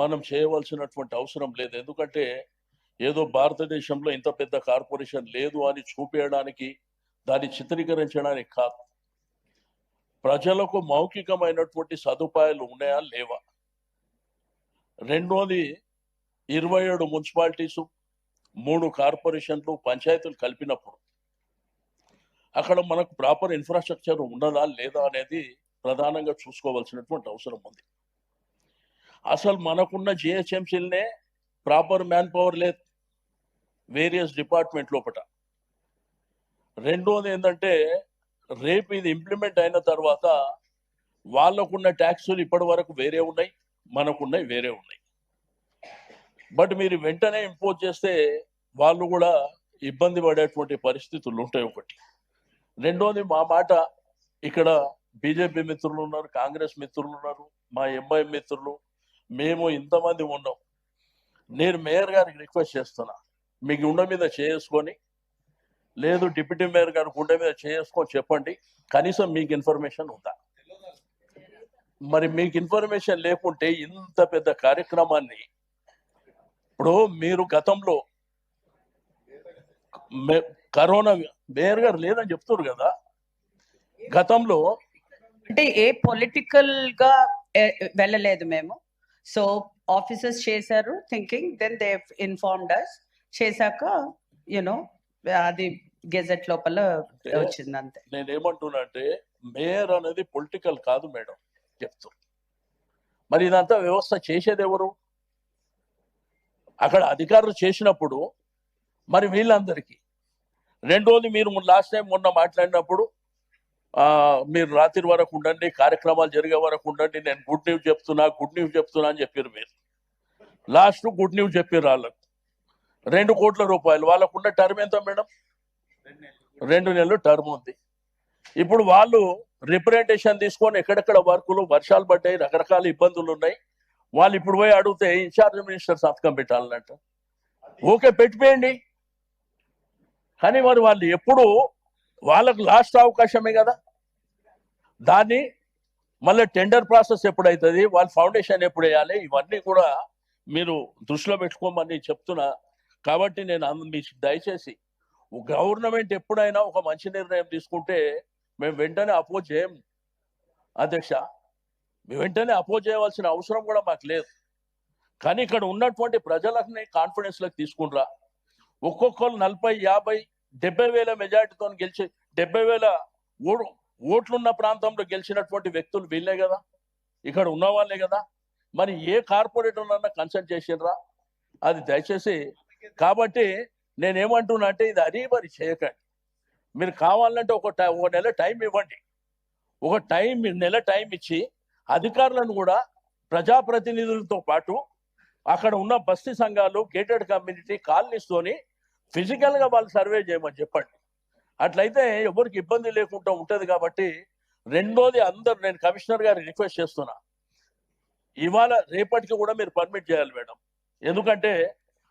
మనం చేయవలసినటువంటి అవసరం లేదు. ఎందుకంటే ఏదో భారతదేశంలో ఇంత పెద్ద కార్పొరేషన్ లేదు అని చూపించడానికి, దాన్ని చిత్రీకరించడానికి కాదు. ప్రజలకు మౌఖికమైనటువంటి సదుపాయాలు ఉన్నాయా లేవా? రెండోది 27 మున్సిపాలిటీసు, 3 కార్పొరేషన్లు, పంచాయతీలు కలిపినప్పుడు అక్కడ మనకు ప్రాపర్ ఇన్ఫ్రాస్ట్రక్చర్ ఉన్నదా లేదా అనేది ప్రధానంగా చూసుకోవాల్సినటువంటి అవసరం ఉంది. అసలు మనకున్న జిహెచ్ఎంసీలనే ప్రాపర్ మ్యాన్ పవర్ లేదు వేరియస్ డిపార్ట్మెంట్ లోపల. రెండోది ఏంటంటే రేపు ఇది ఇంప్లిమెంట్ అయిన తర్వాత వాళ్ళకున్న ట్యాక్సులు ఇప్పటి వరకు వేరే ఉన్నాయి, మనకున్నాయి వేరే ఉన్నాయి. బట్ మీరు వెంటనే ఇంపోజ్ చేస్తే వాళ్ళు కూడా ఇబ్బంది పడేటువంటి పరిస్థితులు ఉంటాయి ఒకటి. రెండోది మా మాట, ఇక్కడ బీజేపీ మిత్రులు ఉన్నారు, కాంగ్రెస్ మిత్రులు ఉన్నారు, మా ఎంఐ మిత్రులు, మేము ఇంతమంది ఉన్నాం. నేను మేయర్ గారికి రిక్వెస్ట్ చేస్తున్నా, మీ గుండె మీద చేసుకొని, లేదు డిప్యూటీ మేయర్ గారి గుండె మీద చేసుకొని చెప్పండి, కనీసం మీకు ఇన్ఫర్మేషన్ ఉందా? మరి మీకు ఇన్ఫర్మేషన్ లేకుంటే ఇంత పెద్ద కార్యక్రమాన్ని, ఇప్పుడు మీరు గతంలో కరోనా మేయర్ గారు లేదని చెప్తున్నారు కదా, గతంలో అంటే ఏ పొలిటికల్ గా వెళ్ళలేదు మేము. సో ఆఫీసర్స్ చేశారు thinking, then they informed us. చేశాక యునో అది గెజెట్ లోపల వచ్చింది అంతే. నేనేమంటున్నా అంటే మేయర్ అనేది పొలిటికల్ కాదు మేడం చెప్తూ. మరి ఇదంతా వ్యవస్థ చేసేది ఎవరు? అక్కడ అధికారులు చేసినప్పుడు మరి వీళ్ళందరికీ. రెండోది, మీరు లాస్ట్ టైం మొన్న మాట్లాడినప్పుడు మీరు రాత్రి వరకు ఉండండి, కార్యక్రమాలు జరిగే వరకు ఉండండి, నేను గుడ్ న్యూస్ చెప్తున్నా అని చెప్పారు. మీరు లాస్ట్ గుడ్ న్యూస్ చెప్పారు వాళ్ళకు 2 కోట్ల రూపాయలు. వాళ్ళకున్న టర్మ్ ఎంత మేడం? 2 నెలలు టర్మ్ ఉంది. ఇప్పుడు వాళ్ళు రిప్రజెంటేషన్ తీసుకొని ఎక్కడెక్కడ వర్కులు, వర్షాలు పడ్డాయి, రకరకాల ఇబ్బందులు ఉన్నాయి, వాళ్ళు ఇప్పుడు పోయి అడిగితే ఇన్ఛార్జ్ మినిస్టర్ సంతకం పెట్టాలన్నట్ట. ఓకే, పెట్టిపోయండి, కానీ మరి వాళ్ళు ఎప్పుడు, వాళ్ళకు లాస్ట్ అవకాశమే కదా. దాన్ని మళ్ళీ టెండర్ ప్రాసెస్ ఎప్పుడైతుంది, వాళ్ళ ఫౌండేషన్ ఎప్పుడు వేయాలి, ఇవన్నీ కూడా మీరు దృష్టిలో పెట్టుకోమని చెప్తున్నా. కాబట్టి నేను దయచేసి గవర్నమెంట్ ఎప్పుడైనా ఒక మంచి నిర్ణయం తీసుకుంటే మేము వెంటనే అపోజ్ చేయం అధ్యక్ష, వెంటనే అపోజ్ చేయవలసిన అవసరం కూడా మాకు లేదు. కానీ ఇక్కడ ఉన్నటువంటి ప్రజలని కాన్ఫిడెన్స్లోకి తీసుకుంటారా? ఒక్కొక్కరు 40, 50, 70 వేల మెజార్టీతో గెలిచి 70 వేల ఓట్లున్న ప్రాంతంలో గెలిచినటువంటి వ్యక్తులు వీళ్ళే కదా, ఇక్కడ ఉన్న వాళ్ళే కదా. మరి ఏ కార్పొరేటర్ అన్నా కన్సల్ట్ చేసిండ్రా? అది దయచేసి. కాబట్టి నేనేమంటున్నా అంటే ఇది అరీబరి చేయకండి. మీరు కావాలంటే ఒక నెల టైం ఇవ్వండి. నెల టైం ఇచ్చి అధికారులను కూడా ప్రజాప్రతినిధులతో పాటు అక్కడ ఉన్న బస్తీ సంఘాలు, గేటెడ్ కమ్యూనిటీ కాలనీస్తోని ఫిజికల్గా వాళ్ళు సర్వే చేయమని చెప్పండి. అట్లయితే ఎవరికి ఇబ్బంది లేకుండా ఉంటుంది. కాబట్టి రెండోది, అందరు, నేను కమిషనర్ గారికి రిక్వెస్ట్ చేస్తున్నా, ఇవాళ రేపటికి కూడా మీరు పర్మిట్ చేయాలి మేడం. ఎందుకంటే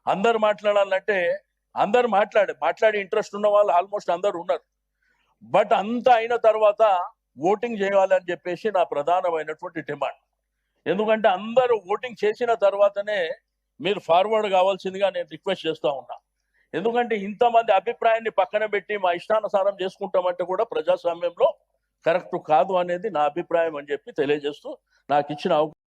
అందరు మాట్లాడాలంటే అందరు మాట్లాడి ఇంట్రెస్ట్ ఉన్న వాళ్ళు ఆల్మోస్ట్ అందరు ఉన్నారు. బట్ అంతా అయిన తర్వాత ఓటింగ్ చేయాలని చెప్పేసి నా ప్రధానమైనటువంటి డిమాండ్. ఎందుకంటే అందరూ ఓటింగ్ చేసిన తర్వాతనే మీరు ఫార్వర్డ్ కావాల్సిందిగా నేను రిక్వెస్ట్ చేస్తూ ఉన్నా. ఎందుకంటే ఇంతమంది అభిప్రాయాన్ని పక్కన పెట్టి మా ఇష్టానుసారం చేసుకుంటామంటే కూడా ప్రజాస్వామ్యంలో కరెక్ట్ కాదు అనేది నా అభిప్రాయం అని చెప్పి తెలియజేస్తూ నాకు ఇచ్చిన